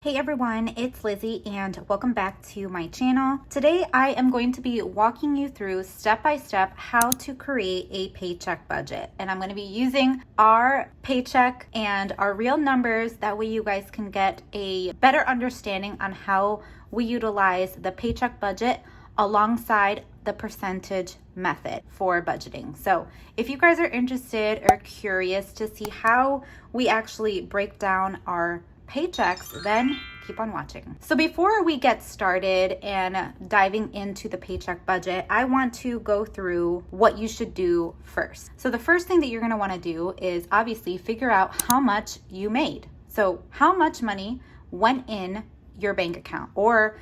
Hey everyone, it's Lizzie and welcome back to my channel. Today I am going to be walking you through step by step how to create a paycheck budget. And I'm going to be using our paycheck and our real numbers. That way you guys can get a better understanding on how we utilize the paycheck budget alongside the percentage method for budgeting. So if you guys are interested or curious to see how we actually break down our paychecks, then keep on watching. So before we get started and diving into the paycheck budget, I want to go through what you should do first. So the first thing that you're going to want to do is obviously figure out how much you made. So how much money went in your bank account, or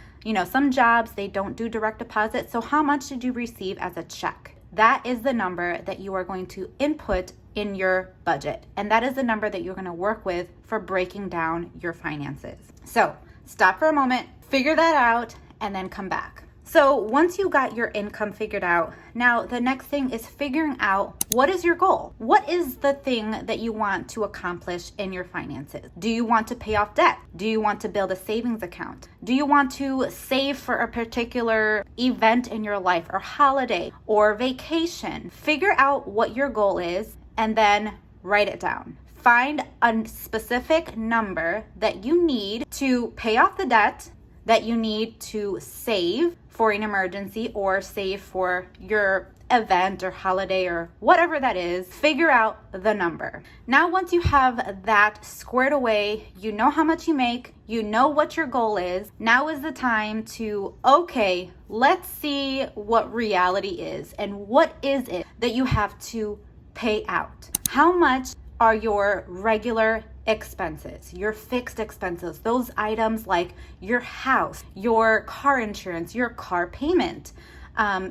some jobs, they don't do direct deposit. So how much did you receive as a check? That is the number that you are going to input in your budget. And that is the number that you're going to work with for breaking down your finances. So stop for a moment, figure that out, and then come back. So once you got your income figured out, now the next thing is figuring out what is your goal? What is the thing that you want to accomplish in your finances? Do you want to pay off debt? Do you want to build a savings account? Do you want to save for a particular event in your life or holiday or vacation? Figure out what your goal is and then write it down. Find a specific number that you need to pay off the debt, that you need to save for an emergency or save for your event or holiday or whatever that is. Figure out the number. Now, once you have that squared away, you know how much you make, you know what your goal is. Now is the time to, okay, let's see what reality is and what is it that you have to pay out. How much are your regular expenses, your fixed expenses, those items like your house, your car insurance, your car payment,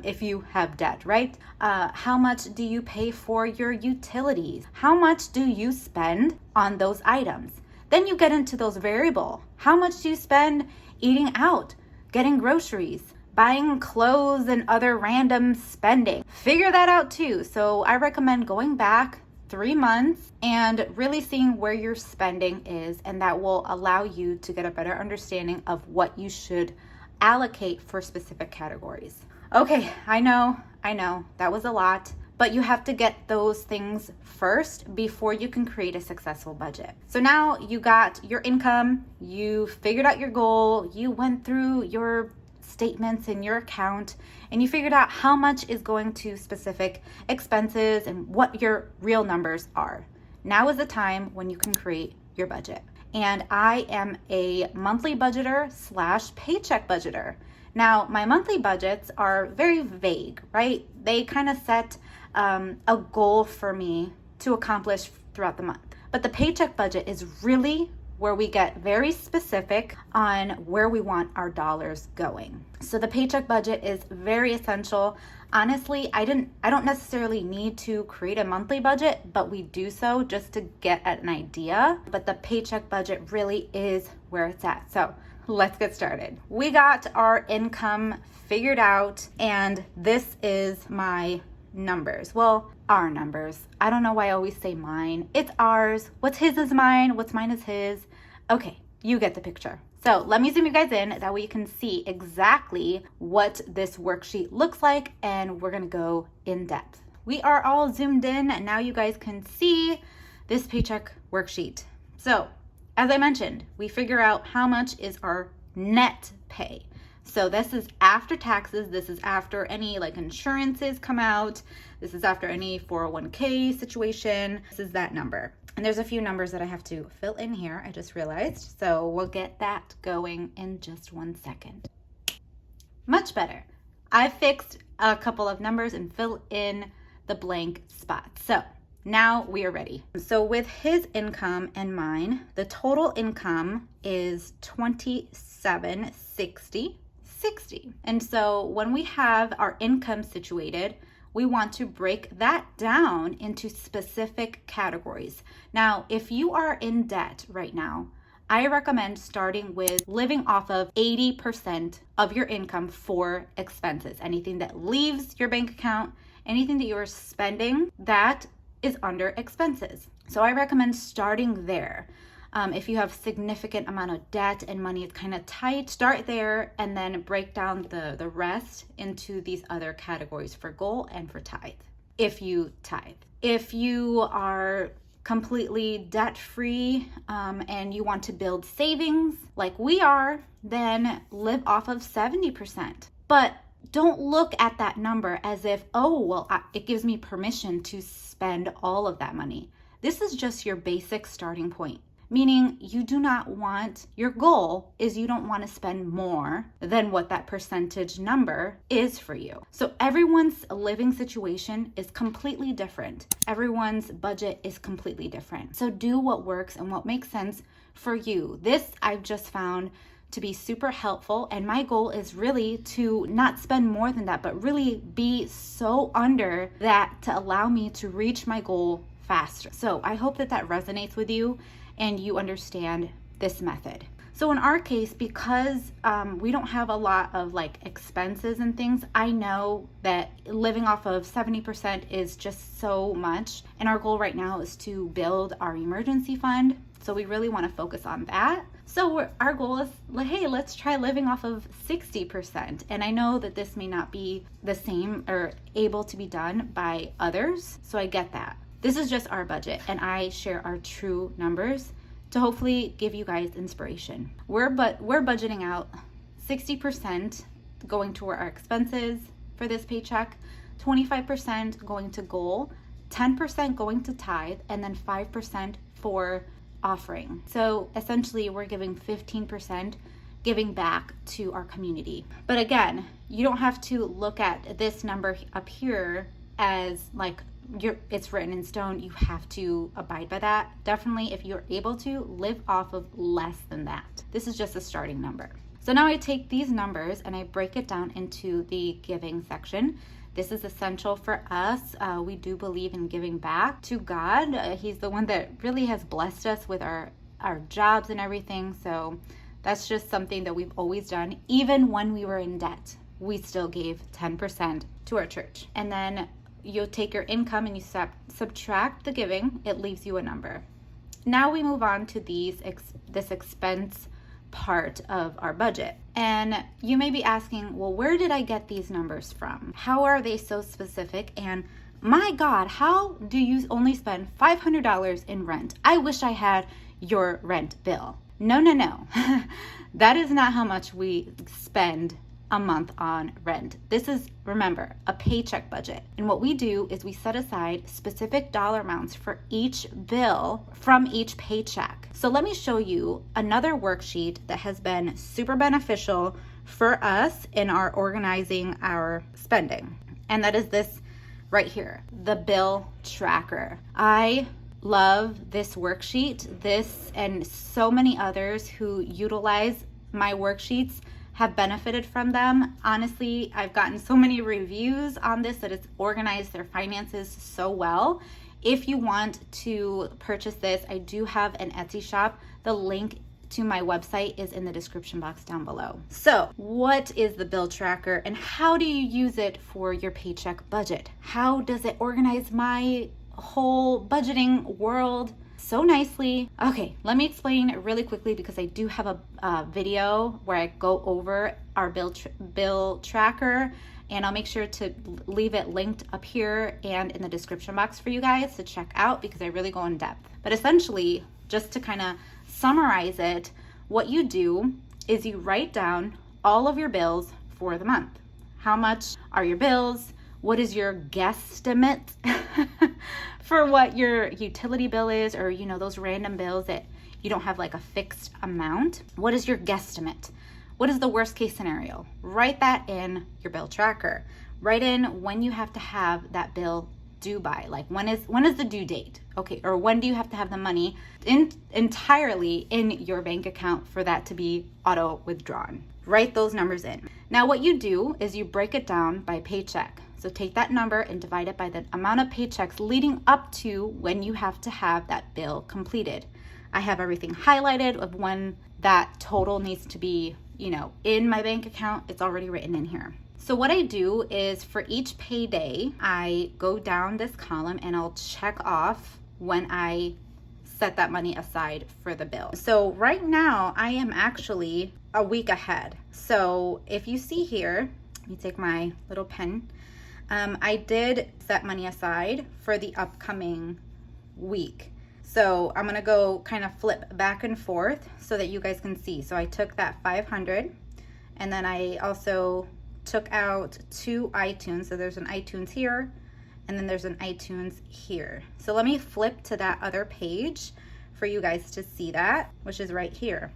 if you have debt, right? How much do you pay for your utilities? How much do you spend on those items? Then you get into those variable. How much do you spend eating out, getting groceries, buying clothes and other random spending? Figure that out too. So I recommend going back 3 months and really seeing where your spending is, and that will allow you to get a better understanding of what you should allocate for specific categories. Okay, I know that was a lot, but you have to get those things first before you can create a successful budget. So now you got your income, you figured out your goal, you went through your statements in your account, and you figured out how much is going to specific expenses and what your real numbers are. Now is the time when you can create your budget. And I am a monthly budgeter / paycheck budgeter. Now, my monthly budgets are very vague, right? They kind of set a goal for me to accomplish throughout the month. But the paycheck budget is really where we get very specific on where we want our dollars going. So the paycheck budget is very essential. Honestly, I don't necessarily need to create a monthly budget, but we do so just to get an idea. But the paycheck budget really is where it's at. So let's get started. We got our income figured out, and this is my numbers. Well, our numbers. I don't know why I always say mine. It's ours. What's his is mine. What's mine is his. Okay, you get the picture. So let me zoom you guys in. That way you can see exactly what this worksheet looks like, and we're gonna go in depth. We are all zoomed in, and now you guys can see this paycheck worksheet. So as I mentioned, we figure out how much is our net pay. So this is after taxes. This is after any insurances come out. This is after any 401k situation. This is that number. And there's a few numbers that I have to fill in here, I just realized. So we'll get that going in just 1 second. Much better. I fixed a couple of numbers and fill in the blank spots. So now we are ready. So with his income and mine, the total income is $27,660. And so when we have our income situated, we want to break that down into specific categories. Now, if you are in debt right now, I recommend starting with living off of 80% of your income for expenses. Anything that leaves your bank account, anything that you are spending, that is under expenses. So I recommend starting there. If you have significant amount of debt and money is kind of tight, start there and then break down the rest into these other categories for goal and for tithe. If you tithe. If you are completely debt-free and you want to build savings like we are, then live off of 70%. But don't look at that number as if, oh, well, it gives me permission to spend all of that money. This is just your basic starting point. Meaning you do not want, your goal is you don't want to spend more than what that percentage number is for you. So everyone's living situation is completely different. Everyone's budget is completely different. So do what works and what makes sense for you. This I've just found to be super helpful, and my goal is really to not spend more than that, but really be so under that to allow me to reach my goal faster. So I hope that resonates with you and you understand this method. So in our case, because we don't have a lot of like expenses and things, I know that living off of 70% is just so much. And our goal right now is to build our emergency fund. So we really want to focus on that. So our goal is, hey, let's try living off of 60%. And I know that this may not be the same or able to be done by others. So I get that. This is just our budget, and I share our true numbers to hopefully give you guys inspiration. We're budgeting out 60% going toward our expenses for this paycheck, 25% going to goal, 10% going to tithe, and then 5% for offering. So essentially we're giving 15% giving back to our community. But again, you don't have to look at this number up here as like it's written in stone. You have to abide by that. Definitely, if you're able to, live off of less than that. This is just a starting number. So now I take these numbers and I break it down into the giving section. This is essential for us. We do believe in giving back to God. He's the one that really has blessed us with our jobs and everything. So that's just something that we've always done. Even when we were in debt, we still gave 10% to our church. And then you'll take your income and you subtract the giving, it leaves you a number. Now we move on to this expense part of our budget. And you may be asking, well, where did I get these numbers from? How are they so specific? And my God, how do you only spend $500 in rent? I wish I had your rent bill. No. That is not how much we spend a month on rent. This is, remember, a paycheck budget. And what we do is we set aside specific dollar amounts for each bill from each paycheck. So let me show you another worksheet that has been super beneficial for us in our organizing our spending. And that is this right here, the bill tracker. I love this worksheet. This and so many others who utilize my worksheets have benefited from them. Honestly, I've gotten so many reviews on this that it's organized their finances so well. If you want to purchase this, I do have an Etsy shop. The link to my website is in the description box down below. So what is the bill tracker and how do you use it for your paycheck budget? How does it organize my whole budgeting world so nicely? Okay, let me explain really quickly because I do have a video where I go over our bill tracker, and I'll make sure to leave it linked up here and in the description box for you guys to check out because I really go in depth. But essentially, just to kind of summarize it, what you do is you write down all of your bills for the month. How much are your bills? What is your guesstimate for what your utility bill is, or those random bills that you don't have like a fixed amount? What is your guesstimate? What is the worst case scenario? Write that in your bill tracker. Write in when you have to have that bill due by, like when is the due date? Okay, or when do you have to have the money entirely in your bank account for that to be auto withdrawn? Write those numbers in. Now what you do is you break it down by paycheck. So take that number and divide it by the amount of paychecks leading up to when you have to have that bill completed. I have everything highlighted of when that total needs to be, in my bank account. It's already written in here. So what I do is for each payday, I go down this column and I'll check off when I set that money aside for the bill. So right now I am actually a week ahead. So if you see here, let me take my little pen. I did set money aside for the upcoming week. So I'm gonna go kind of flip back and forth so that you guys can see. So I took that 500 and then I also took out 2 iTunes. So there's an iTunes here and then there's an iTunes here. So let me flip to that other page for you guys to see that, which is right here.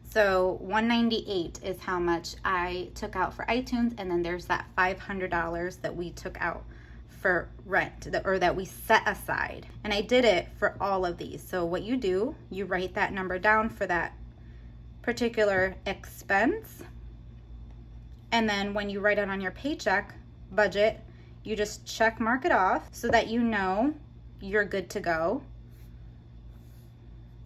So $198 is how much I took out for iTunes, and then there's that $500 that we took out for rent, or that we set aside. And I did it for all of these. So what you do, you write that number down for that particular expense, and then when you write it on your paycheck budget, you just check mark it off so that you know you're good to go,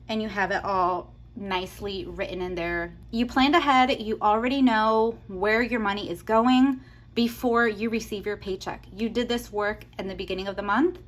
and you have it all nicely written in there. You planned ahead, you already know where your money is going before you receive your paycheck. You did this work in the beginning of the month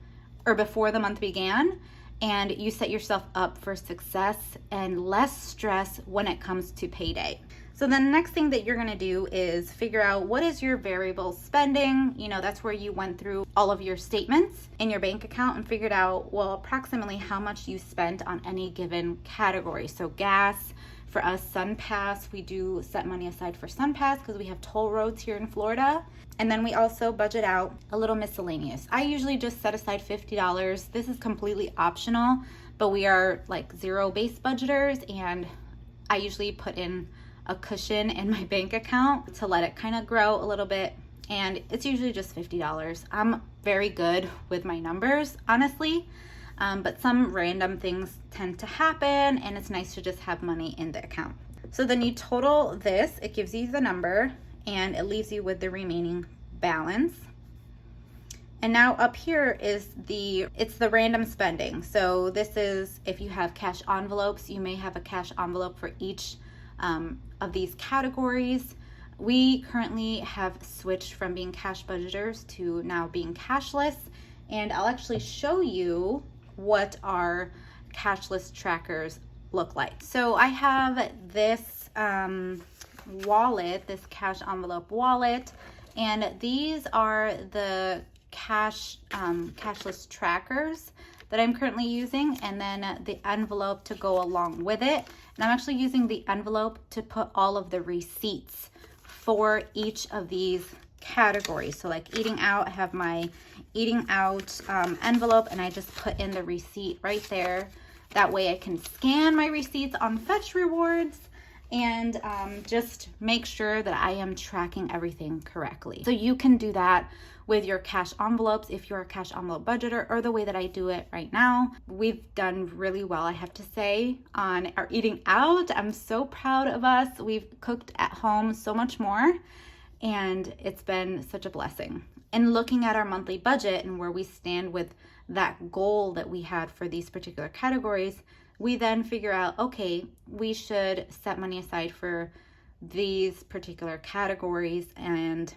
or before the month began, and you set yourself up for success and less stress when it comes to payday. So the next thing that you're gonna do is figure out what is your variable spending. You know, that's where you went through all of your statements in your bank account and figured out, well, approximately how much you spent on any given category. So gas, for us, SunPass, we do set money aside for SunPass because we have toll roads here in Florida. And then we also budget out a little miscellaneous. I usually just set aside $50. This is completely optional, but we are like zero-based budgeters, and I usually put in a cushion in my bank account to let it kind of grow a little bit, and it's usually just $50. I'm very good with my numbers, honestly, but some random things tend to happen, and it's nice to just have money in the account. So then you total this, it gives you the number, and it leaves you with the remaining balance. And now up here is it's the random spending. So this is, if you have cash envelopes, you may have a cash envelope for each of these categories. We currently have switched from being cash budgeters to now being cashless, and I'll actually show you what our cashless trackers look like. So I have this wallet, this cash envelope wallet, and these are the cashless trackers that I'm currently using, and then the envelope to go along with it. And I'm actually using the envelope to put all of the receipts for each of these categories. So like eating out, I have my eating out envelope, and I just put in the receipt right there. That way I can scan my receipts on Fetch Rewards and just make sure that I am tracking everything correctly. So you can do that with your cash envelopes if you're a cash envelope budgeter, or the way that I do it right now. We've done really well, I have to say, on our eating out. I'm so proud of us. We've cooked at home so much more, and it's been such a blessing. And looking at our monthly budget and where we stand with that goal that we had for these particular categories, we then figure out, okay, we should set money aside for these particular categories, and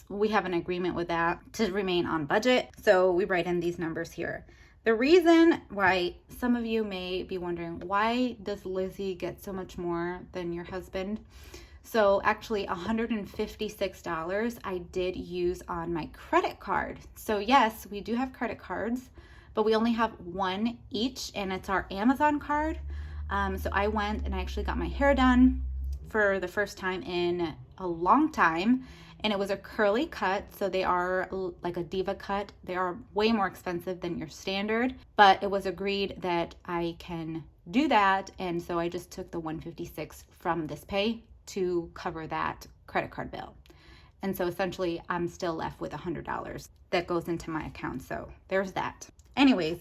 we have an agreement with that to remain on budget. So we write in these numbers here. The reason why some of you may be wondering, why does Lizzie get so much more than your husband? So actually $156 I did use on my credit card. So yes, we do have credit cards, but we only have one each, and it's our Amazon card. So I went and I actually got my hair done for the first time in a long time, and it was a curly cut. So they are like a diva cut. They are way more expensive than your standard, but it was agreed that I can do that. And so I just took the $156 from this pay to cover that credit card bill. And so essentially I'm still left with $100 that goes into my account. So there's that. Anyways,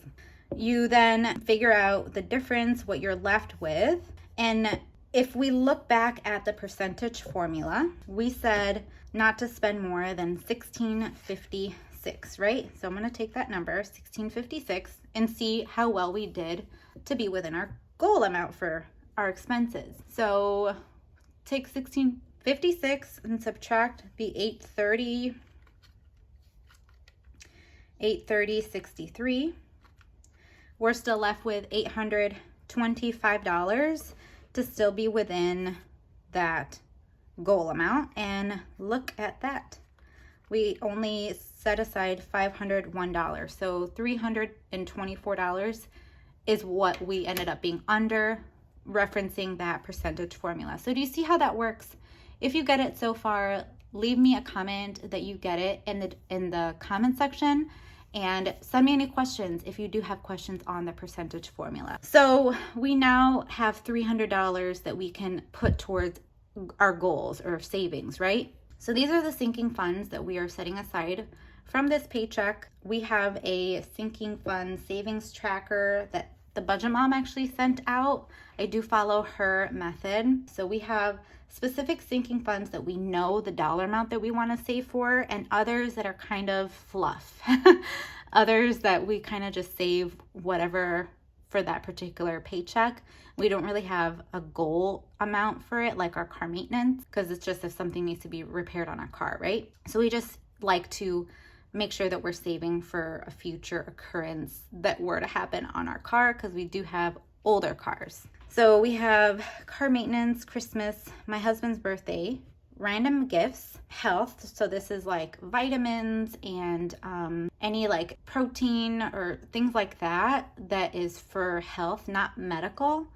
you then figure out the difference, what you're left with. And if we look back at the percentage formula, we said not to spend more than $16.56, right? So I'm going to take that number, $16.56, and see how well we did to be within our goal amount for our expenses. So take $16.56 and subtract the $830.63. we're still left with $825 to still be within that goal amount. And look at that. We only set aside $501. So $324 is what we ended up being under, referencing that percentage formula. So do you see how that works? If you get it so far, leave me a comment that you get it in the comment section, and send me any questions if you do have questions on the percentage formula. So we now have $300 that we can put towards our goals or savings, right? So these are the sinking funds that we are setting aside from this paycheck. We have a sinking fund savings tracker that the budget mom actually sent out. I do follow her method. So we have specific sinking funds that we know the dollar amount that we want to save for, and others that are kind of fluff. Others that we kind of just save whatever for that particular paycheck. We don't really have a goal amount for it, like our car maintenance, because it's just if something needs to be repaired on our car, right? So we just like to make sure that we're saving for a future occurrence that were to happen on our car, because we do have older cars. So we have car maintenance, Christmas, my husband's birthday, random gifts, health. So this is like vitamins and any like protein or things like that is for health, not medical,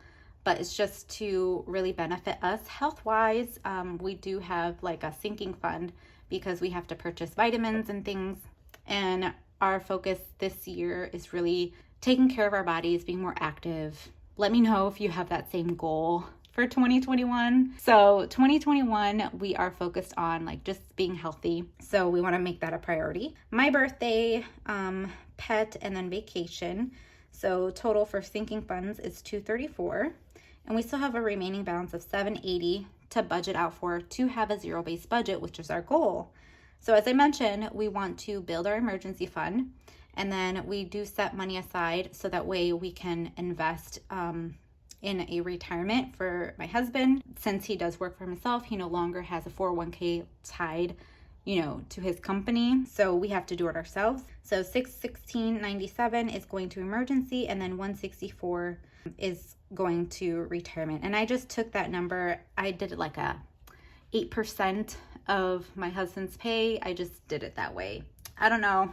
but it's just to really benefit us health-wise. We do have like a sinking fund because we have to purchase vitamins and things. And our focus this year is really taking care of our bodies, being more active. Let me know if you have that same goal for 2021. So 2021, we are focused on like just being healthy. So we want to make that a priority. My birthday, pet, and then vacation. So total for sinking funds is $234. And we still have a remaining balance of $780 to budget out for to have a zero-based budget, which is our goal. So as I mentioned, we want to build our emergency fund, and then we do set money aside so that way we can invest in a retirement for my husband. Since he does work for himself, he no longer has a 401k tied, to his company. So we have to do it ourselves. So $616.97 is going to emergency, and then $164 is going to retirement. And I just took that number. I did it like a 8% of my husband's pay. I just did it that way. I don't know.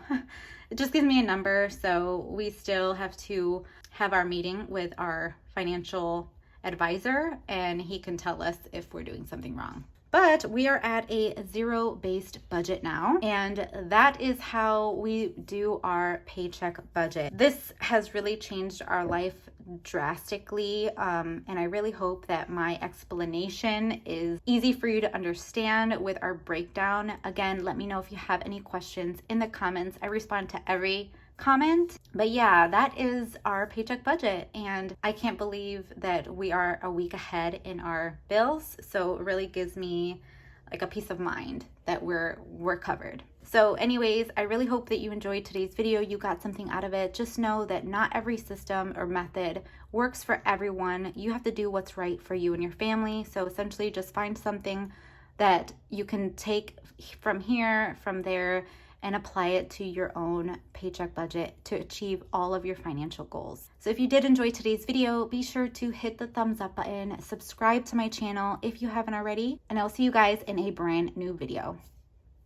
It just gives me a number. So we still have to have our meeting with our financial advisor, and he can tell us if we're doing something wrong. But we are at a zero-based budget now, and that is how we do our paycheck budget. This has really changed our life drastically, and I really hope that my explanation is easy for you to understand with our breakdown. Again, let me know if you have any questions in the comments. I respond to every comment. But yeah, that is our paycheck budget, and I can't believe that we are a week ahead in our bills. So it really gives me like a peace of mind that we're covered. So anyways, I really hope that you enjoyed today's video. You got something out of it. Just know that not every system or method works for everyone. You have to do what's right for you and your family. So essentially just find something that you can take from here, from there, and apply it to your own paycheck budget to achieve all of your financial goals. So if you did enjoy today's video, be sure to hit the thumbs up button, subscribe to my channel if you haven't already, and I'll see you guys in a brand new video.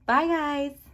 Bye guys.